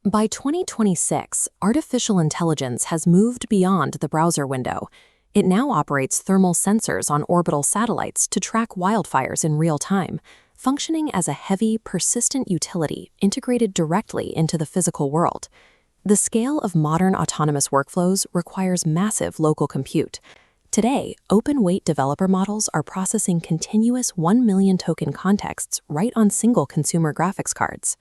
By 2026, artificial intelligence has moved beyond the browser window. It now operates thermal sensors on orbital satellites to track wildfires in real time, functioning as a heavy, persistent utility integrated directly into the physical world. The scale of modern autonomous workflows requires massive local compute. Today, open-weight developer models are processing continuous 1 million token contexts right on single consumer graphics cards.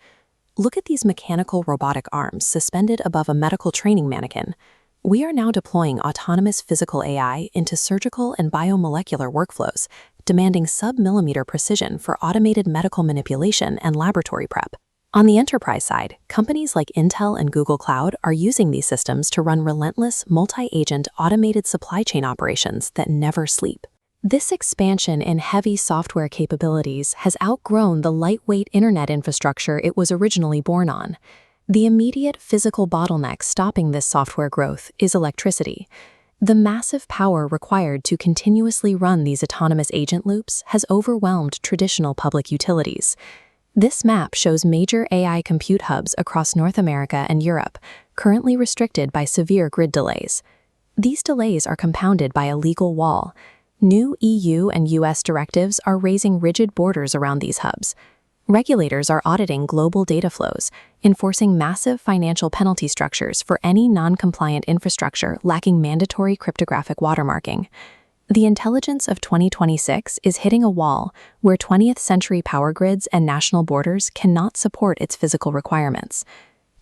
Look at these mechanical robotic arms suspended above a medical training mannequin. We are now deploying autonomous physical AI into surgical and biomolecular workflows, demanding sub-millimeter precision for automated medical manipulation and laboratory prep. On the enterprise side, companies like Intel and Google Cloud are using these systems to run relentless, multi-agent automated supply chain operations that never sleep. This expansion in heavy software capabilities has outgrown the lightweight internet infrastructure it was originally born on. The immediate physical bottleneck stopping this software growth is electricity. The massive power required to continuously run these autonomous agent loops has overwhelmed traditional public utilities. This map shows major AI compute hubs across North America and Europe, currently restricted by severe grid delays. These delays are compounded by a legal wall. New EU and US directives are raising rigid borders around these hubs. Regulators are auditing global data flows, enforcing massive financial penalty structures for any non-compliant infrastructure lacking mandatory cryptographic watermarking. The intelligence of 2026 is hitting a wall where 20th century power grids and national borders cannot support its physical requirements.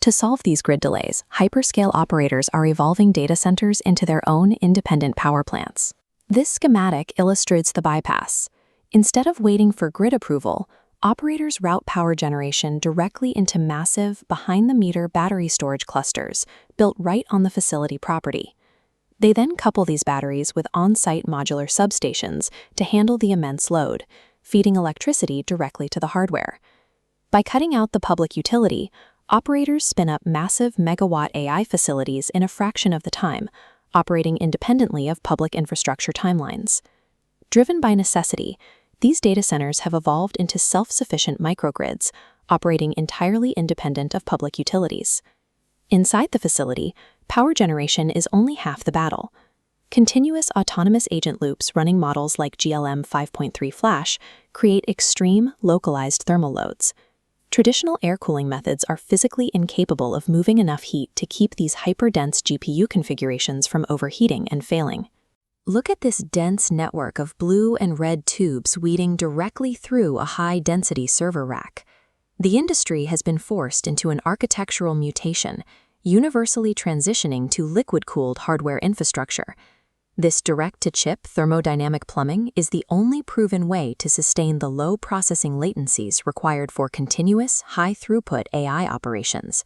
To solve these grid delays, hyperscale operators are evolving data centers into their own independent power plants. This schematic illustrates the bypass. Instead of waiting for grid approval, operators route power generation directly into massive, behind-the-meter battery storage clusters built right on the facility property. They then couple these batteries with on-site modular substations to handle the immense load, feeding electricity directly to the hardware. By cutting out the public utility, operators spin up massive megawatt AI facilities in a fraction of the time, operating independently of public infrastructure timelines. Driven by necessity, these data centers have evolved into self-sufficient microgrids, operating entirely independent of public utilities. Inside the facility, power generation is only half the battle. Continuous autonomous agent loops running models like GLM 5.3 Flash create extreme, localized thermal loads. Traditional air cooling methods are physically incapable of moving enough heat to keep these hyper-dense GPU configurations from overheating and failing. Look at this dense network of blue and red tubes weeding directly through a high-density server rack. The industry has been forced into an architectural mutation, universally transitioning to liquid-cooled hardware infrastructure. This direct-to-chip thermodynamic plumbing is the only proven way to sustain the low processing latencies required for continuous, high-throughput AI operations.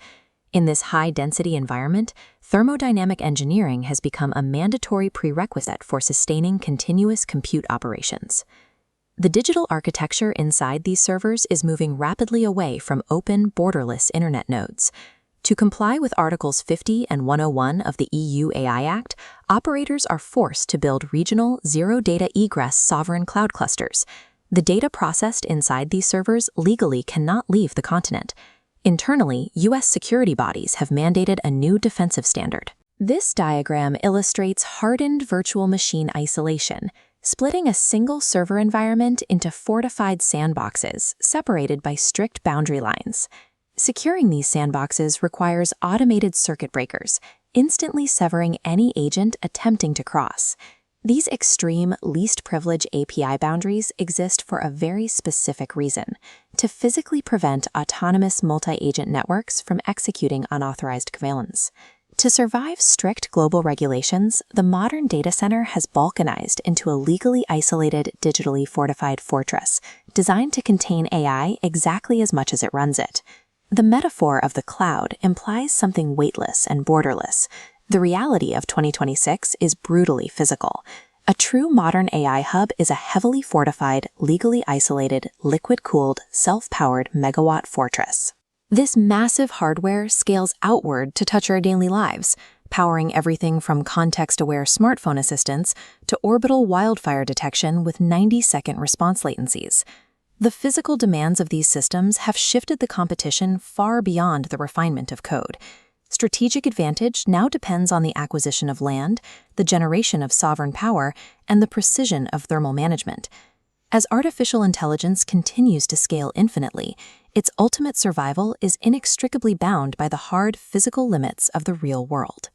In this high-density environment, thermodynamic engineering has become a mandatory prerequisite for sustaining continuous compute operations. The digital architecture inside these servers is moving rapidly away from open, borderless internet nodes. To comply with Articles 50 and 101 of the EU AI Act, operators are forced to build regional, zero-data egress sovereign cloud clusters. The data processed inside these servers legally cannot leave the continent. Internally, US security bodies have mandated a new defensive standard. This diagram illustrates hardened virtual machine isolation, splitting a single server environment into fortified sandboxes separated by strict boundary lines. Securing these sandboxes requires automated circuit breakers, instantly severing any agent attempting to cross. These extreme least privilege API boundaries exist for a very specific reason: to physically prevent autonomous multi-agent networks from executing unauthorized surveillance. To survive strict global regulations, the modern data center has balkanized into a legally isolated, digitally fortified fortress, designed to contain AI exactly as much as it runs it. The metaphor of the cloud implies something weightless and borderless. The reality of 2026 is brutally physical. A true modern AI hub is a heavily fortified, legally isolated, liquid-cooled, self-powered megawatt fortress. This massive hardware scales outward to touch our daily lives, powering everything from context-aware smartphone assistants to orbital wildfire detection with 90-second response latencies. The physical demands of these systems have shifted the competition far beyond the refinement of code. Strategic advantage now depends on the acquisition of land, the generation of sovereign power, and the precision of thermal management. As artificial intelligence continues to scale infinitely, its ultimate survival is inextricably bound by the hard physical limits of the real world.